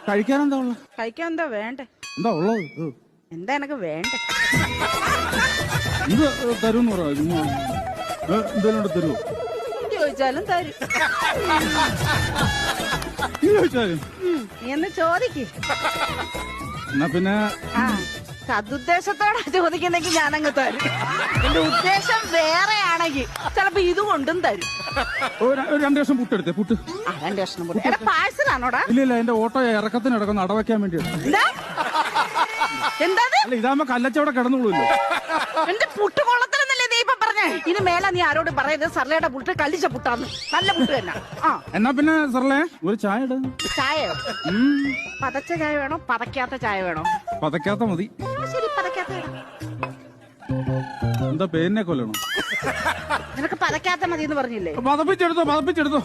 കഴിക്കാൻ എന്താ ഉള്ളത്? കഴിക്കാൻ എന്താ വേണ്ടേ? എന്താ ഉള്ളത്? എന്താ എനക്ക് വേണ്ടേ? ഇത് തരൂന്ന് പറ. എന്തെങ്കിലും തരുമോ? ചോദിച്ചാലും തരും. ചോദിച്ചാലും നീ എന്ന് ചോദിക്ക്. എന്നാ പിന്നെ സതുദ്ദേശത്തോടെ ചോദിക്കുന്നെങ്കിൽ ഞാനങ്ങ് തരും. എന്റെ ഉദ്ദേശം വേറെ ആണെങ്കിൽ ചിലപ്പോ ഇത് കൊണ്ടും തരും. ഒരു 2 കഷ്ണം പുട്ടെടുത്തേ. പുട്ട് 2 കഷ്ണം പുട്ട്. പാഴ്സലാണോടാ? ഇല്ല, എന്റെ ഓട്ടോ ഇറക്കത്തിന് ഇടക്കുന്ന അടവയ്ക്കാൻ വേണ്ടിയാണ്. എന്താ അല്ല, ഇതാകുമ്പോ കല്ലച്ചവിടെ കിടന്നുള്ളൂല്ലോ. എന്റെ പുട്ട് കൊള്ളത്തിലെന്നല്ലേ നീ ഇപ്പൊ പറഞ്ഞേ? ഇനി മേലെ നീ ആരോട് പറയരുത് സർലയുടെ പുട്ട് കല്ലിച്ച പുട്ടാന്ന്. നല്ല പുട്ട് തന്നെ. എന്നാ പിന്നെ സർലേ ഒരു ചായ ഇട. ചായയോ? പതച്ച ചായ വേണോ പതക്കാത്ത ചായ വേണോ? പതക്കാത്ത മതി. ശരി, പതക്കാത്ത. എന്താ പേരിനെ കൊല്ലണോ? നിനക്ക് പതക്കാത്ത മതി എന്ന് പറഞ്ഞില്ലേ? പതപ്പിച്ചെടുത്തോ.